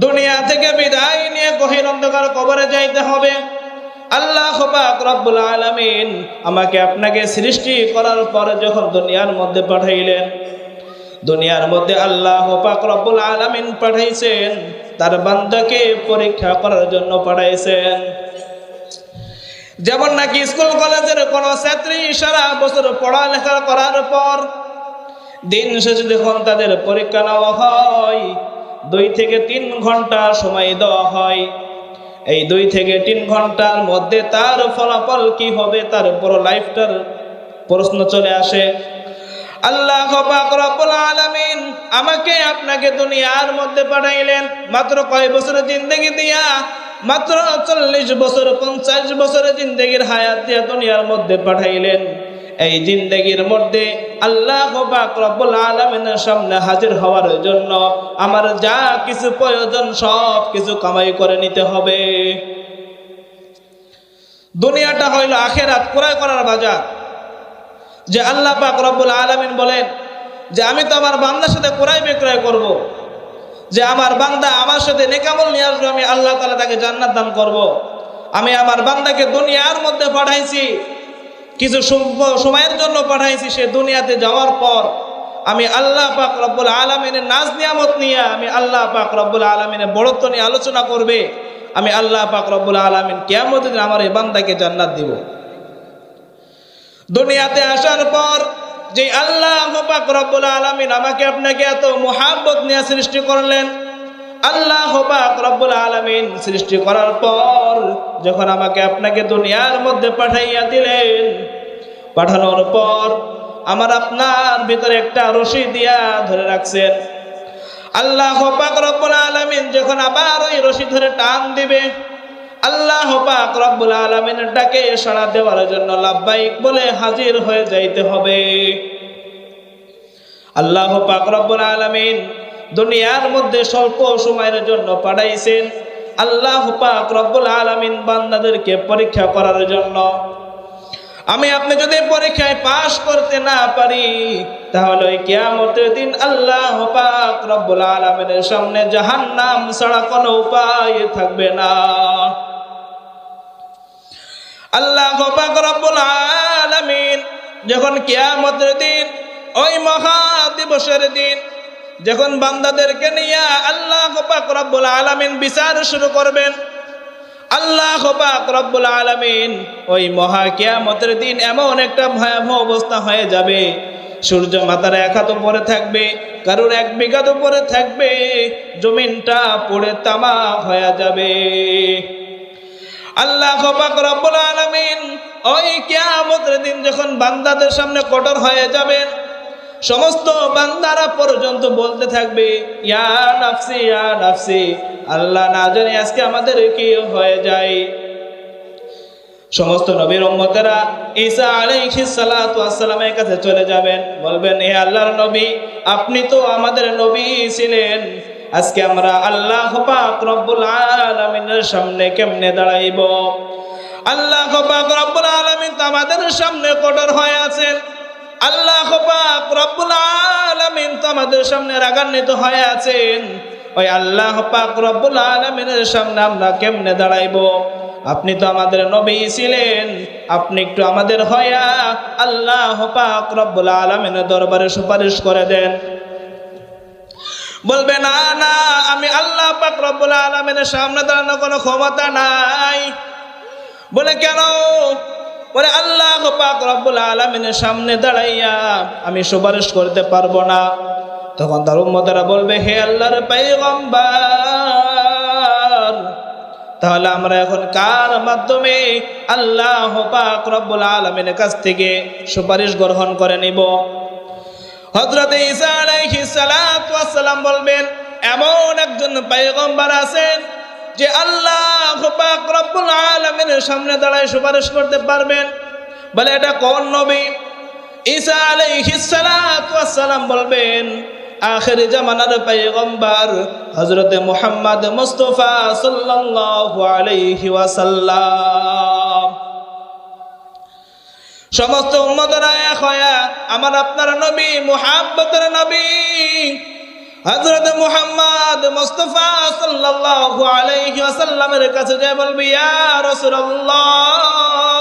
দুনিয়া থেকে বিদায় নিয়ে গহীন অন্ধকার কবরে যাইতে হবে। আল্লাহ পাক রব্বুল আলামিন আমাকে আপনাকে সৃষ্টি করার পরে যখন দুনিয়ার মধ্যে পাঠাইলেন, দুনিয়ার মধ্যে আল্লাহ পাক রব্বুল আলামিন পাঠাইছেন তার বান্দাকে পরীক্ষা করার জন্য পাঠাইছেন। যেমন নাকি স্কুল কলেজের কোন ছাত্রী সারা বছর পড়ালেখা করার পর দিন শেষে যখন তাদের পরীক্ষা নেওয়া হয়, 2 থেকে 3 ঘন্টা সময় দেওয়া হয়। এই 2 থেকে 3 ঘন্টার মধ্যে তার ফলাফল কি হবে, তার পুরো লাইফটার প্রশ্ন চলে আসে। আল্লাহ পাক রব্বুল আলামিন আমাকে আপনাকে দুনিয়ার মধ্যে পাঠাইলেন মাত্র কয় বছরের জিন্দেগি দিয়া, মাত্র 40 বছর 50 বছরের জিন্দেগির হায়াত দিয়া দুনিয়ার মধ্যে পাঠাইলেন। এই জিন্দেগির মধ্যে আল্লাহ পাক রব্বুল আলামিনের সামনে হাজির হওয়ার জন্য আমার যা কিছু প্রয়োজন সব কিছু কামাই করে নিতে হবে। দুনিয়াটা হইল আখিরাত ক্রয় করার বাজার। যে আল্লাহ পাক রব্বুল আলামিন বলেন যে আমি তো আমার বান্দার সাথে ক্রয় বিক্রয় করব, যে আমার বান্দা আমার সাথে নেকামল নিয়ে আসবে, আমি আল্লাহ তাআলা তাকে জান্নাত দান করব। আমি আমার বান্দাকে দুনিয়ার মধ্যে পাঠাইছি, কিছু সময়ের জন্য পাঠাইছি। সে দুনিয়াতে যাওয়ার পর আমি আল্লাহ পাক রব্বুল আলামিনের নাজ নিয়ামত নিয়ে আমি আল্লাহ পাক রব্বুল আলামিনের বড়ত্ব নিয়ে আলোচনা করবে। আমি আল্লাহ পাক রব্বুল আলামিন কিয়ামতের দিন আমার এই বান্দাকে জান্নাত দিব। দুনিয়াতে আসার পর যে আল্লাহ পাক রব্বুল আলামিন আমাকে আপনাকে এত মুহাব্বত নিয়ে সৃষ্টি করলেন, আল্লাহ পাক রব্বুল আলামিন সৃষ্টি করার পর যখন আমাকে আপনাকে দুনিয়ার মধ্যে পাঠাইয়া দিলেন, পাঠানোর পর আমার আপনার ভিতরে একটা রশি দিয়া ধরে রাখছেন। আল্লাহ পাক রব্বুল আলামিন যখন আবার ওই রশি ধরে টান দিবে, আল্লাহ পাক রব্বুল আলামিনের ডাকে সাড়া দেওয়ার জন্য লাব্বাইক বলে হাজির হয়ে যাইতে হবে। আল্লাহ পাক রব্বুল আলামিন দুনিয়ার মধ্যে স্বল্প সময়ের জন্য পাঠাইছেন। আল্লাহ পাক রব্বুল আলামিন বান্দাদেরকে পরীক্ষা করার জন্য। আমি আপনি যদি পরীক্ষায় পাশ করতে না পারি, তাহলে ওই কিয়ামতের দিন আল্লাহ পাক রব্বুল আলামিনের সামনে জাহান্নাম ছাড়া কোনো উপায় থাকবে না। আল্লাহ পাক রব্বুল আলামিন যখন কিয়ামতের দিন, ওই মহা দিবসের দিন, যখন বান্দাদেরকে নিয়ে আল্লাহ পাক রব্বুল আলামিন বিচার শুরু করবেন, আল্লাহ পাক রব্বুল আলামিন ওই মহা কিয়ামতের দিন এমন একটা ভয়াবহ অবস্থা হয়ে যাবে, সূর্য মাথার 1 হাত উপরে থাকবে, কারোর 1 বিঘা উপরে থাকবে, জমিনটা পুড়ে তামাক হয়ে যাবে। আল্লাহ পাক রব্বুল আলামিন ওই কিয়ামতের দিন যখন বান্দাদের সামনে কঠোর হয়ে যাবেন, সমস্ত বান্দারা পর্যন্ত বলতে থাকবে ইয়া নাফসি ইয়া নাফসি, আল্লাহ না জানি আজকে আমাদের কি হয়ে যায়। সমস্ত নবীর উম্মতেরা ঈসা আলাইহিস সালাতু ওয়াস সালামের কাছে চলে যাবেন, বলবেন হে আল্লাহর নবী, আপনি তো আমাদের নবী ছিলেন, আজকে আমরা আল্লাহ পাক রব্বুল আলামিনের সামনে কেমনে দাঁড়াইব? আল্লাহ পাক রব্বুল আলামিন তো আমাদের সামনে কঠোর হয়ে আছেন, আল্লাহ পাক রব্বুল আলামিন তো আমাদের সামনে রাগান্বিত হয়ে আছেন। ওই আল্লাহ পাক রব্বুল আলামিনের সামনে আমরা কেমনে দাঁড়াইব? আপনি তো আমাদের নবী ছিলেন, আপনি একটু আমাদের হয়া আল্লাহ পাক রব্বুল আলামিনের দরবারে সুপারিশ করে দেন। বলবে না না, আমি আল্লাহ পাক রব্বুল আলামিনের সামনে দাঁড়ানোর কোনো ক্ষমতা নাই। বলে কেন? বলে আল্লাহ পাক রব্বুল আলামিনের সামনে দাঁড়াইয়া আমি সুপারিশ করতে পারবো না। তখন তার উম্মতেরা বলবে হে আল্লাহর পয়গম্বর, তাহলে আমরা এখন কার মাধ্যমে আল্লাহ পাক রব্বুল আলামিনের কাছ থেকে সুপারিশ গ্রহণ করে নিব? হযরত ঈসা আলাইহিস সালাতু ওয়াস সালাম বলবেন এমন একজন পয়গম্বর আছেন যে আল্লাহ পাক রব্বুল আলামিনের সামনে দাঁড়ায় সুপারিশ করতে পারবেন। বলে এটা কোন নবী? ঈসা আলাইহিস সালাতু ওয়াস সালাম বলবেন আখির জামানার পয়গম্বর হযরত মুহাম্মদ মুস্তাফা সাল্লাল্লাহু আলাইহি ওয়াসাল্লাম। সমস্ত উম্মতরা এক হয়ে আমার আপনার নবী মুহাব্বতের নবী হযরত মুহাম্মদ মুস্তাফা সাল্লাল্লাহু আলাইহি ওয়াসাল্লামের কাছে যায় বলবি, ইয়া রাসূলুল্লাহ,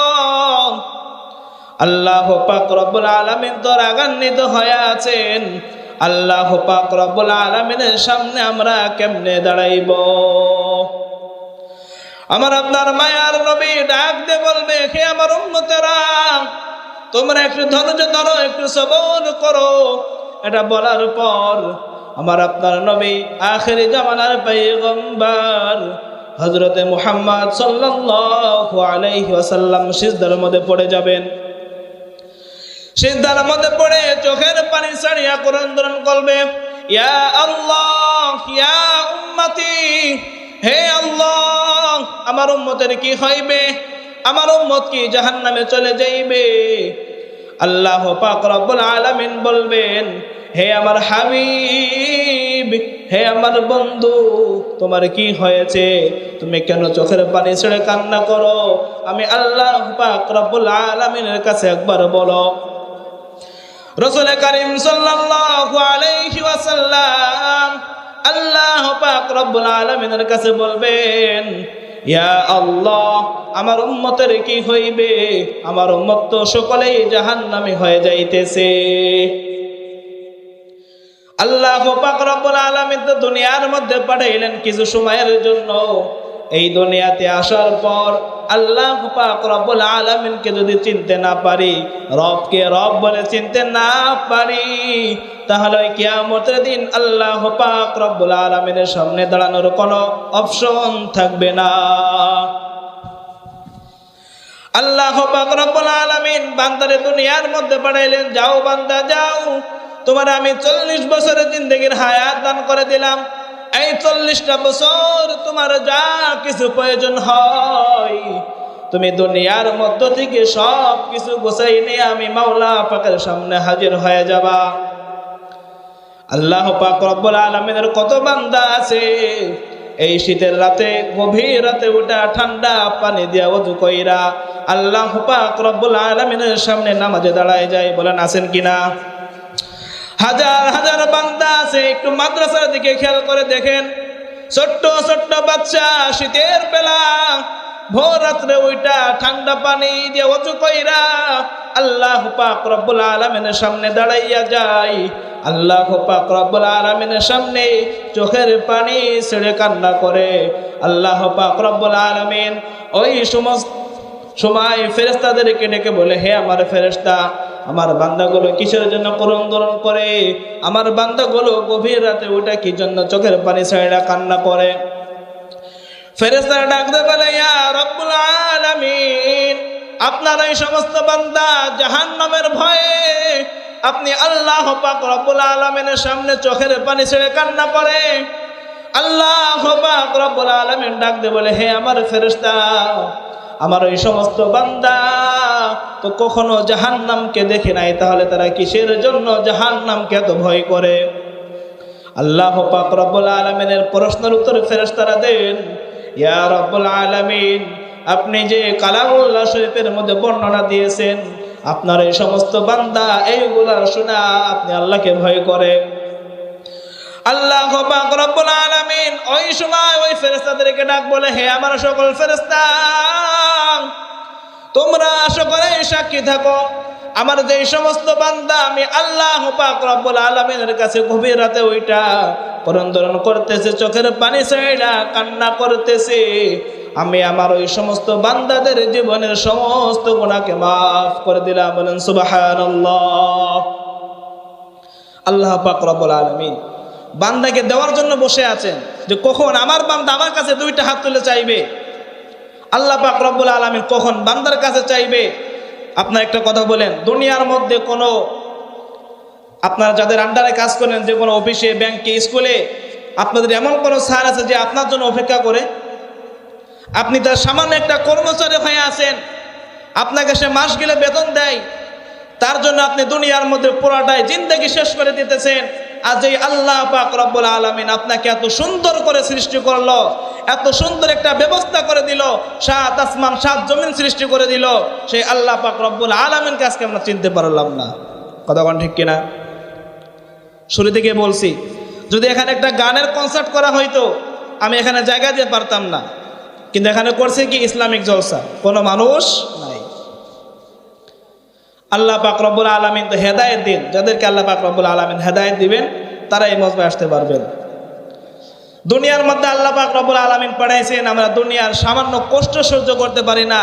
আল্লাহ পাক রব্বুল আলামিন তো রাগান্বিত হয়ে আছেন, আল্লাহ পাক রব্বুল আলামিনের সামনে আমরা কেমনে দাঁড়াইব? আমার আপনার মায়ার নবী ডাক দিয়ে বলবে, হে আমার উম্মতেরা, তোমরা একটু ধৈর্য ধরো, একটু সবর করো। এটা বলার পর আমার আপনার নবী আখিরি জামানার পয়গম্বর হযরতে মুহাম্মদ সাল্লাল্লাহু আলাইহি ওয়াসাল্লাম সিজদার মধ্যে পড়ে যাবেন। সিজদার মধ্যে পড়ে চোখের পানি ছাড়িয়া ক্রন্দন করবে, ইয়া আল্লাহ, ইয়া উম্মতি, হে আল্লাহ, আমার উম্মতের কি হইবে? আমার উম্মত কি জাহান্নামে চলে যাইবে? আল্লাহ পাক রব্বুল আলামিন বলবেন, হে আমার হাবিব, হে আমার বন্ধু, তোমার কি হয়েছে? তুমি কেন চোখের পানি ছেড়ে কান্না করো? আমি আল্লাহ পাক রব্বুল আলামিনের কাছে একবার বলো। রাসূল কারীম সাল্লাল্লাহু আলাইহি ওয়াসাল্লাম আল্লাহ পাক রব্বুল আলামিনের কাছে বলবেন, ইয়া আল্লাহ, আমার উম্মতের কি হইবে? আমার উম্মত তো সকলেই জাহান্নামী হয়ে যাইতেছে। আল্লাহ পাক রব্বুল আলামিন তো দুনিয়ার মধ্যে পাঠাইলেন কিছু সময়ের জন্য। এই দুনিয়াতে আসার পর আল্লাহ পাক রব্বুল আলামিনকে যদি চিনতে না পারি, রবকে রব বলে চিনতে না পারি, তাহলে কিয়ামতের দিন আল্লাহ পাক রব্বুল আলামিনের সামনে দাঁড়ানোর কোনো অপশন থাকবে না। আল্লাহ পাক রব্বুল আলামিন বান্দারে দুনিয়ার মধ্যে পাঠাইলেন, যাও বান্দা যাও, তোমার আমি 40 বছরের জিন্দেগির হায়াত দান করে দিলাম। এই 40টা বছর তোমার যা কিছু প্রয়োজন হয়, তুমি দুনিয়ার মধ্য থেকে সব কিছু গোছাই নিয়ে আমি মাওলা পাকের সামনে হাজির হয়ে যাবা। আল্লাহ পাক রব্বুল আলামিনের কত বান্দা আছে এই শীতের রাতে, গভীর রাতে উঠা ঠান্ডা পানি দিয়া ওযু কইরা আল্লাহ পাক রব্বুল আলামিনের সামনে নামাজে দাঁড়ায় যায়, বলেন আছেন কিনা? হাজার হাজার বান্দা আছে। একটু মাদ্রাসার দিকে খেয়াল করে দেখেন, ছোট্ট ছোট্ট বাচ্চা শীতের বেলা ভোর রাত্রে ওইটা ঠান্ডা পানি দিয়ে ওযু কইরা আল্লাহ পাক রব্বুল আলামিনের সামনে দাঁড়াইয়া যায়। আল্লাহ পাক রব্বুল আলামিনের সামনে চোখের পানি ছেড়ে কান্না করে। আল্লাহ পাক রব্বুল আলামিন ওই সময় ফেরেশতাদেরকে ডেকে বলে, হে আমার ফেরেশতা, আমার বান্দাগুলো কিসের জন্য ক্রন্দন করে? আমার বান্দাগুলো গভীর রাতে ওটা কি জন্য চোখের পানি ছেড়ে কান্না করে? ফেরেশতারা ডাকতে বলে, ইয়া রব্বুল আলামিন, আপনার এই সমস্ত বান্দা জাহান্নামের ভয়ে আপনি আল্লাহ পাক রব্বুল আলামিনের সামনে চোখের পানি ছেড়ে কান্না করে। আল্লাহ পাক রব্বুল আলামিন ডাকতে বলে, হে আমার ফেরেশতা, আমার ওই সমস্ত বান্দা তো কখনো জাহান্নামকে দেখে নাই, তাহলে তারা কিসের জন্য জাহান্নামকে এত ভয় করে? আল্লাহ পাক রব্বুল আলামিনের প্রশ্নের উত্তর ফেরেশতারা দেন, ইয়া রব্বুল আলামিন, আপনি যে কালামুল্লাহ শরীফের মধ্যে বর্ণনা দিয়েছেন, আপনার এই সমস্ত বান্দা এইগুলা শোনা আপনি আল্লাহকে ভয় করে। আল্লাহ পাক রব্বুল আলামিন ওই সময় ওই ফেরেশতাদেরকে ডাক বলে, হে আমার সকল ফেরেশতা, তোমরা সকলে সাক্ষী থাকো, আমার যে সমস্ত বান্দা আমি আল্লাহ পাক রব্বুল আলামিনের কাছে গভীর রাতে ওইটা ক্রন্দন করতেছে, চোখের পানি ছেড়ে কান্না করতেছে, আমি আমার ওই সমস্ত বান্দাদের জীবনের সমস্ত গুনাহকে মাফ করে দিলাম। বলেন সুবহানাল্লাহ। আল্লাহ পাক রব্বুল আলামিন বান্দাকে দেওয়ার জন্য বসে আছেন, যে কখন আমার বান্দা আমার কাছে দুইটা হাত তুলে চাইবে। আল্লাহ পাক রব্বুল আলামিন কখন বান্দার কাছে চাইবে? আপনার একটা কথা বলেন, দুনিয়ার মধ্যে কোনো আপনারা যাদের আন্ডারে কাজ করেন, যে কোনো অফিসে, ব্যাংকে, স্কুলে, আপনাদের এমন কোনো স্যার আছে যে আপনার জন্য অপেক্ষা করে? আপনি তার সামান্য একটা কর্মচারী হয়ে আছেন, আপনাকে সে মাস গেলে বেতন দেয়, তার জন্য আপনি দুনিয়ার মধ্যে পুরাটাই জিন্দেগি শেষ করে দিতেছেন। আজ এই আল্লাহ পাক রব্বুল আলামিন আপনাকে এত সুন্দর করে সৃষ্টি করলো, এত সুন্দর একটা ব্যবস্থা করে দিল, 7 আসমান 7 জমিন সৃষ্টি করে দিল, সেই আল্লাহ পাক রব্বুল আলামিনকে আজকে আমরা চিনতে পারলাম না। কথা কোন ঠিক কিনা? শুরু থেকে বলছি, যদি এখানে একটা গানের কনসার্ট করা হইতো আমি এখানে জায়গা দিয়ে পারতাম না, কিন্তু এখানে করছে কি ইসলামিক জলসা, কোনো মানুষ নাই। আল্লাহ পাক রব্বুল আলামিন তো হেদায়েত দিন, যাদেরকে আল্লাহ পাক রব্বুল আলামিন হেদায়েত দিবেন তারা এই মজমায় আসতে পারবেন। দুনিয়ার মধ্যে আল্লাহ পাক রব্বুল আলামিন পাঠাইছেন, আমরা দুনিয়ার সামান্য কষ্ট সহ্য করতে পারি না।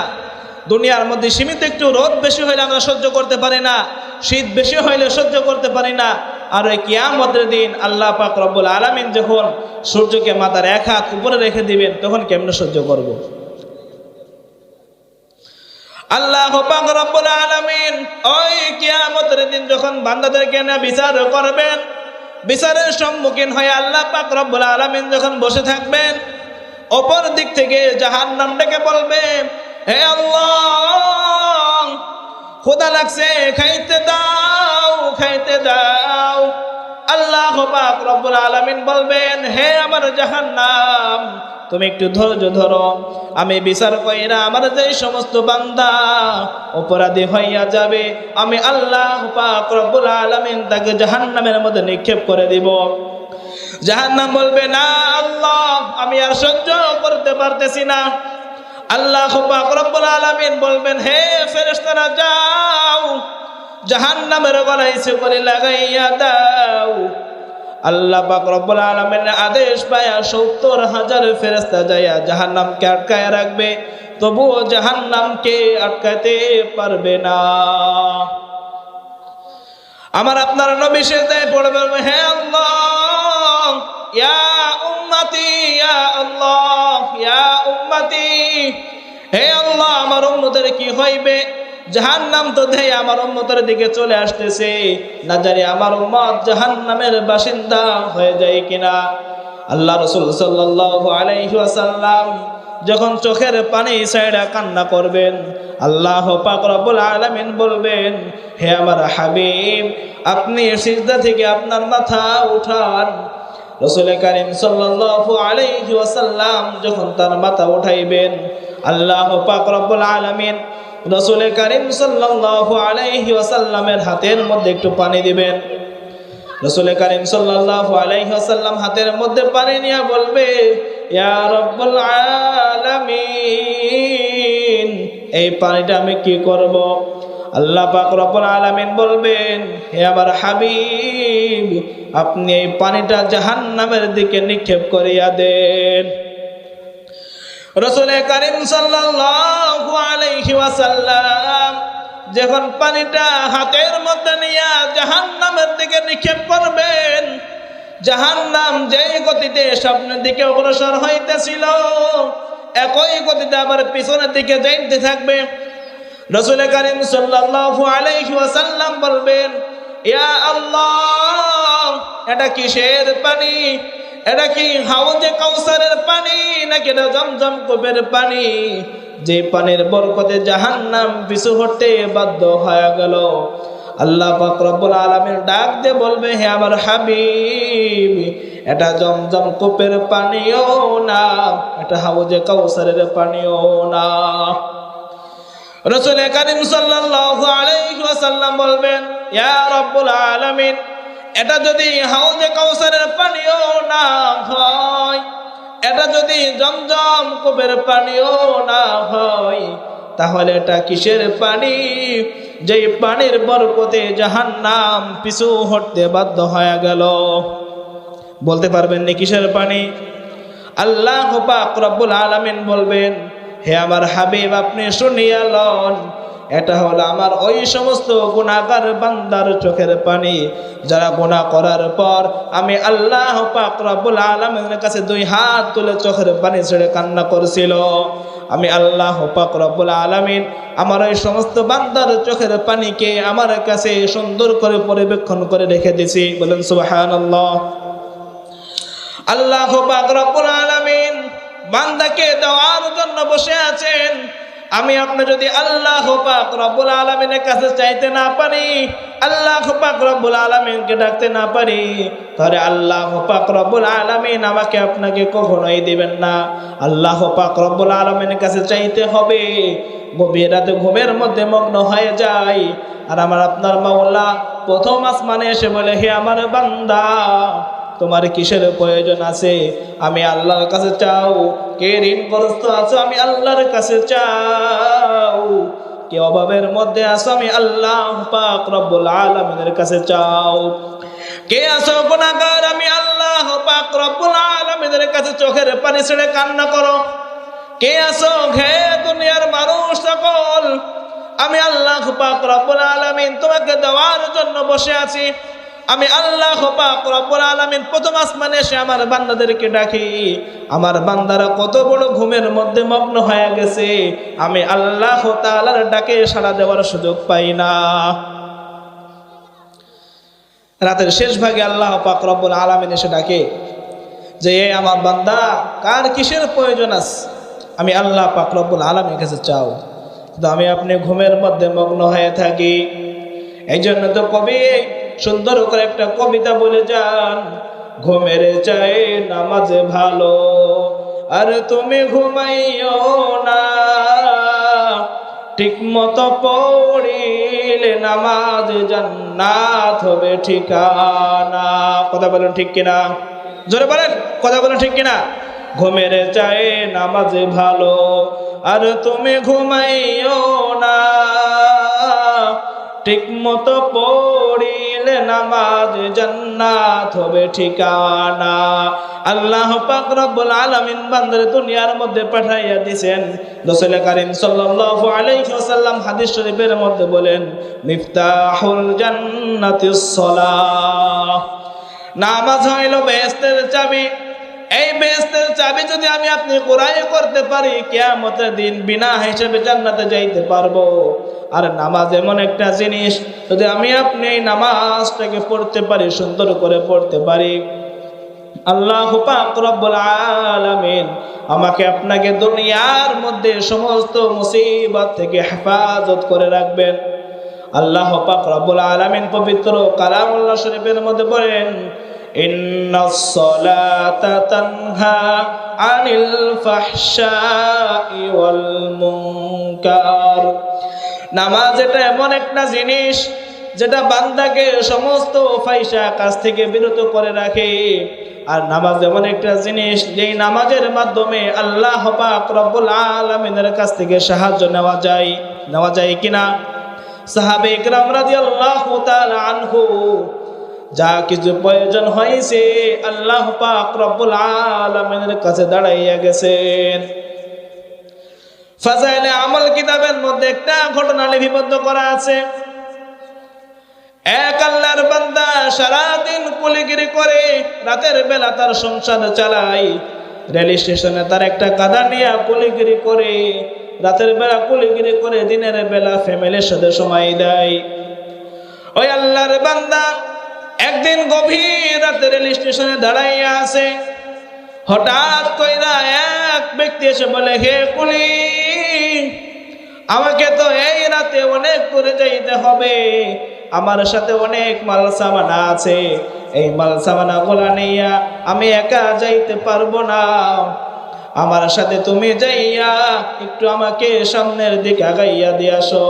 দুনিয়ার মধ্যে সীমিত একটু রোদ বেশি হইলে আমরা সহ্য করতে পারি না, শীত বেশি হইলে সহ্য করতে পারি না। আর ওই কিয়ামতের দিন আল্লাহ পাক রব্বুল আলামিন যখন সূর্যকে মাথার এক হাত উপরে রেখে দিবেন তখন কেমনে সহ্য করব? আল্লাহ পাক রব্বুল আলামিন ওই কিয়ামতের দিন যখন বান্দাদেরকে না বিচার করবেন, বিচারের সম্মুখীন হয়ে আল্লাহ পাক রব্বুল আলামিন যখন বসে থাকবেন, অপর দিক থেকে জাহান্নাম ডেকে বলবে, হে আল্লাহ, ক্ষুধা লাগছে, খাইতে দাও, খাইতে দাও। আল্লাহ পাক রব্বুল আলামিন বলবেন, হে আমার জাহান্নাম, তুমি একটু ধৈর্য ধরো, আমি বিচার কইরা আমার যে সমস্ত বান্দা অপরাধী হইয়া যাবে আমি আল্লাহ পাক রব্বুল আলামিন তাকে জাহান্নামের মধ্যে নিক্ষেপ করে দিব। জাহান্নাম বলবে, না আল্লাহ, আমি আর সহ্য করতে পারতেছি না। আল্লাহ পাক রব্বুল আলামিন বলবেন, হে ফেরেশতারা, যাও জাহান্নামের গলায় শিকল লাগাইয়া দাও। আল্লাহ পাক রব্বুল আলামিনের আদেশ পায়া ৭০,০০০ ফেরেশতা যাইয়া জাহান্নামকে আটকায় রাখবে, তবুও জাহান্নামকে আটকাতে পারবে না। আমার আপনার নবী সেজদায় পড়ে বলবে, হে আল্লাহ, ইয়া উম্মতি, ইয়া আল্লাহ, ইয়া উম্মতি, হে আল্লাহ, আমার উম্মতের কি হইবে? জাহান্নাম তো দেয় আমার উম্মতের দিকে চলে আসতেছে, না জানি আমার উম্মত জাহান্নামের বাসিন্দা হয়ে যায় কিনা। আল্লাহ রাসূল সাল্লাল্লাহু আলাইহি ওয়াসাল্লাম যখন চোখের পানি ছাইড়া কান্না করবেন, আল্লাহ পাক রব্বুল আলামিন বলবেন, হে আমার হাবিব, আপনি সিজদা থেকে আপনার মাথা উঠান। রাসূল কারীম সাল্লাল্লাহু আলাইহি ওয়াসাল্লাম যখন তার মাথা উঠাইবেন, আল্লাহ পাক রব্বুল আলামিন রাসূল কারীম সাল্লাল্লাহু আলাইহি ওয়াসাল্লামের হাতের মধ্যে একটু পানি দিবেন। রাসূল কারীম সাল্লাল্লাহু আলাইহি ওয়াসাল্লাম হাতের মধ্যে পানি নিয়ে বলবে, ইয়া রাব্বুল আলামিন, এই পানিটা আমি কি করব? আল্লাহ পাক রব্বুল আলামিন বলবেন, হে আমার হাবিব, আপনি এই পানিটা জাহান্নামের দিকে নিক্ষেপ করিয়া দেন। রাসূল কারীম সাল্লাল্লাহু আলাইহি ওয়াসাল্লাম যখন পানিটা হাতের মধ্যে নিয়ে জাহান্নামের দিকে নিক্ষেপ করবেন, জাহান্নাম যেই গতিতে সামনের দিকে অগ্রসর হইতেছিল একই গতিতে আবার পিছনের দিকে যাইতে থাকবে। রাসূল কারীম সাল্লাল্লাহু আলাইহি ওয়াসাল্লাম বলবেন, ইয়া আল্লাহ, এটা কিসের পানি? এটা কি হাউজে কাউসারের পানি নাকি এটা জমজম কূপের পানি, যে পানির বরকতে জাহান্নাম পিছু হটতে বাধ্য হয়ে গেল? আল্লাহ পাক রব্বুল আলামিন ডাক দিয়ে বলবে, হে আমার হাবিব, এটা জমজম কূপের পানিও না, এটা হাউজে কাউসারের পানিও না। রাসূল কারীম সাল্লাল্লাহু আলাইহি ওয়াসাল্লাম বলবেন, ইয়া রাব্বুল আলামিন, এটা যদি হাউজে কাউসারের পানিও না হয়, এটা যদি জমজম কূপের পানিও না হয়, তাহলে এটা কিসের পানি, যেই পানির বরকতে জাহান্নাম পিছু হটতে বাধ্য হয়ে গেল? বলতে পারবেন না কিসের পানি? আল্লাহ পাক রব্বুল আলামিন বলবেন, হে আমার হাবিব, আপনি শুনিয়া লন, এটা হলো আমার ওই সমস্ত গুনাহগার বান্দার চোখের পানি, যারা গুনাহ করার পর আমি আল্লাহ পাক রব্বুল আলামিনের কাছে দুই হাত তুলে চোখের পানি ছেড়ে কান্না করেছিল। আমি আল্লাহ পাক রব্বুল আলামিন আমার ওই সমস্ত বান্দার চোখের পানিকে আমার কাছে সুন্দর করে পরিবেক্ষণ করে রেখে দিয়েছি। বলেন সুবহানাল্লাহ। আল্লাহ পাক রব্বুল আলামিন বান্দাকে দেওয়ার জন্য বসে আছেন। আমি আপনি যদি আল্লাহ পাক রব্বুল আলামিনের কাছে চাইতে না পারি, আল্লাহ পাক রব্বুল আলামিনকে ডাকতে না পারি, তাহলে আল্লাহ পাক রব্বুল আলামিন আমাকে আপনাকে কখনোই দিবেন না। আল্লাহ পাক রব্বুল আলামিনের কাছে চাইতে হবে। গভীর রাতে ঘুমের মধ্যে মগ্ন হয়ে যায়, আর আমার আপনার মাওলা প্রথম আসমানে এসে বলে, হে আমার বান্দা, তোমার কিসের প্রয়োজন আছে আমি আল্লাহর কাছে চাও। কে ঋণগ্রস্ত আছো আমি আল্লাহর কাছে চাও। কে অভাবের মধ্যে আছো আমি আল্লাহ পাক রব্বুল আলামিনের কাছে চাও। কে আছো গুনাহগার আমি আল্লাহ পাক রব্বুল আলামিনের কাছে চোখের পানি ছেড়ে কান্না করো। কে আছো হে দুনিয়ার মানুষ সকল আমি আল্লাহ পাক রব্বুল আলামিন তোমাকে দেওয়ার জন্য বসে আছি। আমি আল্লাহ পাক রব্বুল আলামিন প্রথম আসমানে এসে আমার বান্দাদেরকে ডাকি। আমার বান্দারা কত বড় ঘুমের মধ্যে মগ্ন হয়ে গেছে, আমি আল্লাহ তাআলার ডাকে সাড়া দেওয়ার সুযোগ পাই না। রাতের শেষ ভাগে আল্লাহ পাক রব্বুল আলামিন এসে ডাকে যে আমার বান্দা কার কিসের প্রয়োজন আছে আমি আল্লাহ পাক রব্বুল আলামিনের কাছে চাও। কিন্তু আমি আপনি ঘুমের মধ্যে মগ্ন হয়ে থাকি। এই জন্য তো কবি সুন্দর করে একটা কবিতা বলে যান, ঘুমের চাই নামাজে ভালো আর তুমি ঘুমাইও না, ঠিক মতো পড়িলে নামাজ জান্নাত হবে ঠিকানা। কথা বলেন ঠিক কিনা? জোরে বলেন কথা বলেন ঠিক কিনা? ঘুমের চাই নামাজে ভালো আর তুমি ঘুমাইও না, ঠিক মতো পড়িলে নামাজ জান্নাত হবে ঠিকানা। আল্লাহ পাক রব্বুল আলামিন বান্দারে দুনিয়ার মধ্যে পাঠাইয়া দিবেন। রাসূল কারীম সাল্লাল্লাহু আলাইহি ওয়াসাল্লাম হাদিস শরীফের মধ্যে বলেন মিফতাহুল জান্নাতিস সালাহ, নামাজ হইল বেহেশতের চাবি। এই বেহেশতের চাবি যদি আমি আপনি কুরাই করতে পারি কিয়ামতের দিন বিনা হিসেবে জান্নাতে যাইতে পারবো। আর নামাজ এমন একটা জিনিস যদি আমি আপনি এই নামাজটাকে পড়তে পারি, সুন্দর করে পড়তে পারি, আল্লাহ পাক রব্বুল আলামিন আমাকে আপনাকে দুনিয়ার মধ্যে সমস্ত মুসিবত থেকে হেফাজত করে রাখবেন। আল্লাহ পাক রব্বুল আলামিন পবিত্র কালামুল্লাহ শরীফের মধ্যে বলেন ইন্নাস সালাতা তানহা আনিল ফাহশাই ওয়াল মুনকার। নামাজ এটা এমন একটা জিনিস যেটা বান্দাকে সমস্ত ফাহিশা কাজ থেকে বিরত করে রাখে। আর নামাজ এমন একটা জিনিস যেই নামাজের মাধ্যমে আল্লাহ পাক রব্বুল আলামিনের কাছ থেকে সাহায্য নেওয়া যায় কিনা? সাহাবে ইকরাম রাদিয়াল্লাহু তাআলা আনহু যা কিছু প্রয়োজন হয়েছে আল্লাহ পাক রব্বুল আলামিনের কাছে দাঁড়াইয়া গেছেন। ফাজাইলে আমল কিতাবের মধ্যে একটা ঘটনা লিপিবদ্ধ করা আছে। এক আল্লাহর বান্দা সারাদিন কুলিগিরি করে রাতের বেলা তার সংসার চালায়। রেল স্টেশনে তার একটা গাধা নিয়ে কুলিগিরি করে, রাতের বেলা কুলিগিরি করে, দিনের বেলা ফ্যামিলির সাথে সময় দেয়। ওই আল্লাহর বান্দা একদিন গভীর রাতে রেল স্টেশনে দাঁড়াইয়া আছে। হঠাৎ কইরা এক ব্যক্তি এসে বলে, হে কুলি, আমাকে তো এই রাতে অনেক দূরে যাইতে হবে, আমার সাথে অনেক মাল সামানা আছে, এই মাল সামানা গুলা নিয়া আমি একা যাইতে পারবো না, আমার সাথে তুমি যাইয়া একটু আমাকে সামনের দিকে আগাইয়া দিয়ে আসো।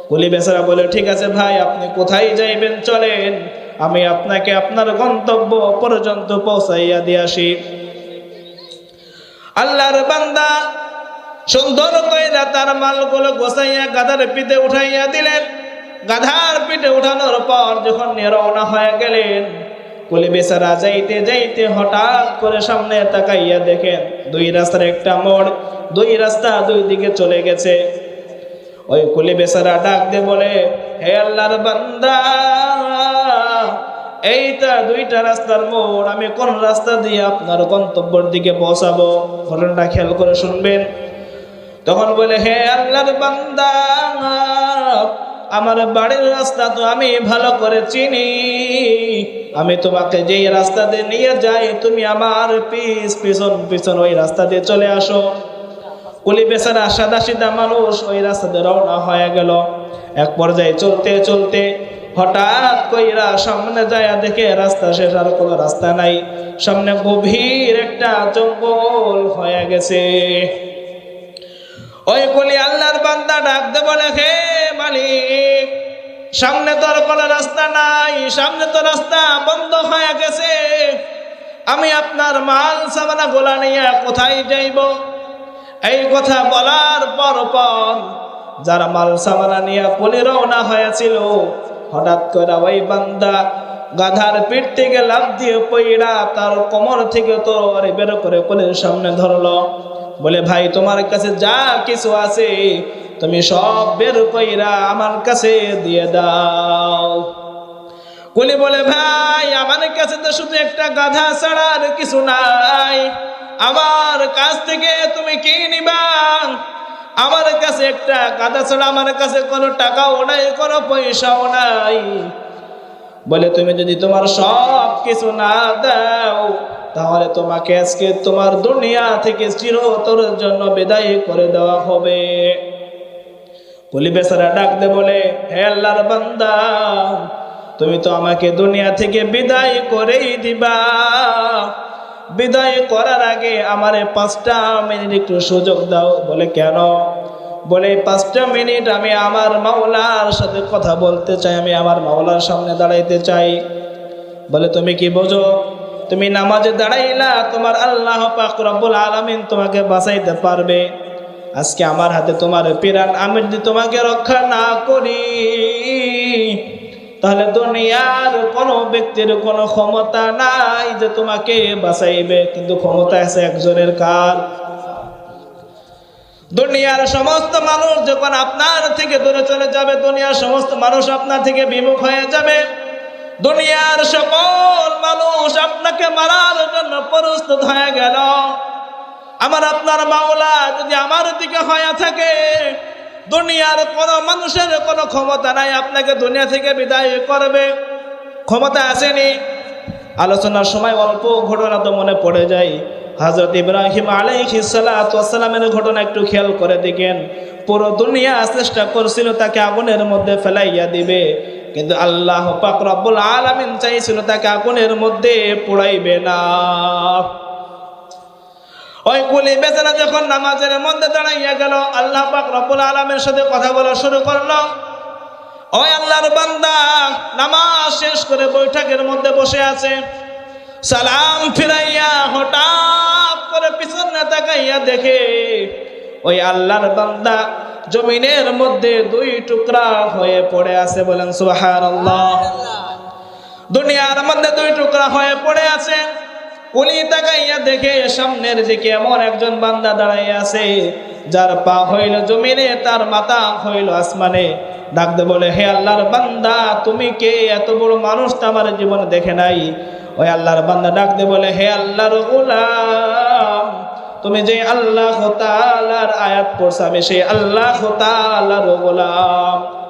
কুলি বেচারা বলে, ঠিক আছে ভাই, আপনি কোথায় যাইবেন চলেন, আমি আপনাকে আপনার গন্তব্য পর্যন্ত পৌঁছাইয়া দিয়ে আসি। আল্লাহর বান্দা সুন্দর কইরা তার মালগুলো গোছাইয়া গাধার পিঠে উঠাইয়া দিলেন। গাধার পিঠে উঠানোর পর যখন রওনা হয়ে গেলেন, কুলি বেচারা যাইতে যাইতে হঠাৎ করে সামনে তাকাইয়া দেখেন দুই রাস্তার একটা মোড়, দুই রাস্তা দুই দিকে চলে গেছে। ওই কুলি বেচারা ডাক দিয়ে বলে, হে আল্লাহর বান্দা, এইটা দুইটা রাস্তার মোড়, আমি কোন রাস্তা দিয়ে আপনার গন্তব্যের দিকে পৌঁছাবো? ঘটনাটা খেয়াল করে শুনবেন। তখন বলে, হে আল্লাহর বান্দা, আমার বাড়ির রাস্তা তো আমি ভালো করে চিনি, আমি তোমাকে যেই রাস্তা দিয়ে নিয়ে যাই তুমি আমার পিছন পিছন ওই রাস্তা দিয়ে চলে আসো। কুলি বেচারা সাদা সিধা মানুষ ওই রাস্তা দিয়ে রওনা হয়ে গেল। এক পর্যায়ে চলতে চলতে হঠাৎ কইরা সামনে যায় দেখে রাস্তা শেষ, আর কোনো রাস্তা নাই, সামনে গভীর একটা জঙ্গল হয়ে গেছে। ওই কুলি আল্লাহর বান্দা ডাক দে বলে, হে মালিক, সামনে তো আর কোনো রাস্তা নাই, সামনে তো রাস্তা বন্ধ হয়ে গেছে, আমি আপনার মাল সামানা গোলা নিয়ে কোথায় যাইব? এই কথা বলার পর যারা মাল সামানা নিয়ে কুলি রওনা হয়েছিল, হঠাৎ করে ওই বান্দা গাধার পিঠ থেকে লাফ দিয়ে পইড়া তার কোমর থেকে তরবারি বের করে কুলির সামনে ধরলো। বলে, ভাই তোমার কাছে যা কিছু আছে তুমি সব বের কইরা আমার কাছে দিয়ে দাও। কুলি বলে, ভাই আমার কাছে তো শুধু একটা গাধা ছাড়া আর কিছু নাই, আমার কাছ থেকে তুমি কি নিবা? আমার কাছে একটা গাধা ছাড়া আমার কাছে কোনো টাকাও নাই, কোনো পয়সাও নাই। বলে, তুমি যদি তোমার সব কিছু না দাও তাহলে তোমাকে আজকে তোমার দুনিয়া থেকে চিরতরের জন্য বিদায় করে দেওয়া হবে। কুলি বেচারা ডাক দে বলে, হে আল্লাহর বান্দা, তুমি তো আমাকে দুনিয়া থেকে বিদায় করেই দিবা, বিদায় করার আগে আমারে 5টা মিনিট একটু সুযোগ দাও। বলে, কেন? বলে, 5টা মিনিট আমি আমার মাওলার সাথে কথা বলতে চাই, আমি আমার মাওলার সামনে দাঁড়াইতে চাই। বলে, তুমি কি বোঝো? তুমি নামাজে দাঁড়াইলা, তোমার আল্লাহ পাক রব্বুল আলামিন তোমাকে বাঁচাইতে পারবে। আজকে আমার হাতে তোমার পিরান, আমি যদি তোমাকে রক্ষা না করি তাহলে দুনিয়ার কোনো ব্যক্তির কোনো ক্ষমতা নাই যে তোমাকে বাঁচাইবে, কিন্তু ক্ষমতা আছে একজনের। কার? দুনিয়ার সমস্ত মানুষ যখন আপনার থেকে দূরে চলে যাবে, দুনিয়ার সমস্ত মানুষ আপনার থেকে বিমুখ হয়ে যাবে, দুনিয়ার সকল মানুষ আপনাকে মারার জন্য প্রস্তুত হয়ে গেল, আমার আপনার মাওলা যদি আমার দিকে হয়ে থাকে, দুনিয়ার কোনো মানুষের কোনো ক্ষমতা নাই আপনাকে দুনিয়া থেকে বিদায় করবে। ক্ষমতা আসেনি। আলোচনার সময় অল্প ঘটনা তো মনে পড়ে যায়। হযরত ইব্রাহিম আলাইহিস সালাতু ওয়াস সালামের ঘটনা একটু খেয়াল করে দেখেন। পুরো দুনিয়া চেষ্টা করছিল তাকে আগুনের মধ্যে ফেলাইয়া দিবে, কিন্তু আল্লাহ পাক রব্বুল আলামিন চাইছিল তাকে আগুনের মধ্যে পোড়াইবে না। ওই কুলি বেচারা যখন নামাজের মধ্যে দাঁড়াইয়া গেল, আল্লাহ পাক রব্বুল আলামিনের সাথে কথা বলা শুরু করলো। ওই আল্লাহর বান্দা নামাজ শেষ করে বৈঠকের মধ্যে বসে আছে, সালাম ফিরাইয়া হঠাৎ করে পিছনে তাকাইয়া দেখে ওই আল্লাহর বান্দা জমিনের মধ্যে 2 টুকরা হয়ে পড়ে আছে। বলেন সুবহানাল্লাহ। দুনিয়ার মধ্যে 2 টুকরা হয়ে পড়ে আছে। কুলি তাকাইয়া দেখে সামনের দিকে এমন একজন বান্দা দাঁড়াইয়া আছে, যার পা হইল জমিনে, তার মাথা হইল আসমানে। ডাকতে বলে, হে আল্লাহর বান্দা, তুমি কে? এত বড় মানুষ তো আমার জীবনে দেখে নাই। ওই আল্লাহর বান্দা ডাকতে বলে, হে আল্লাহর গোলাম, তুমি যে আল্লাহ তাআলার আয়াত পড়ছো, আমি সেই আল্লাহ তাআলার গোলাম।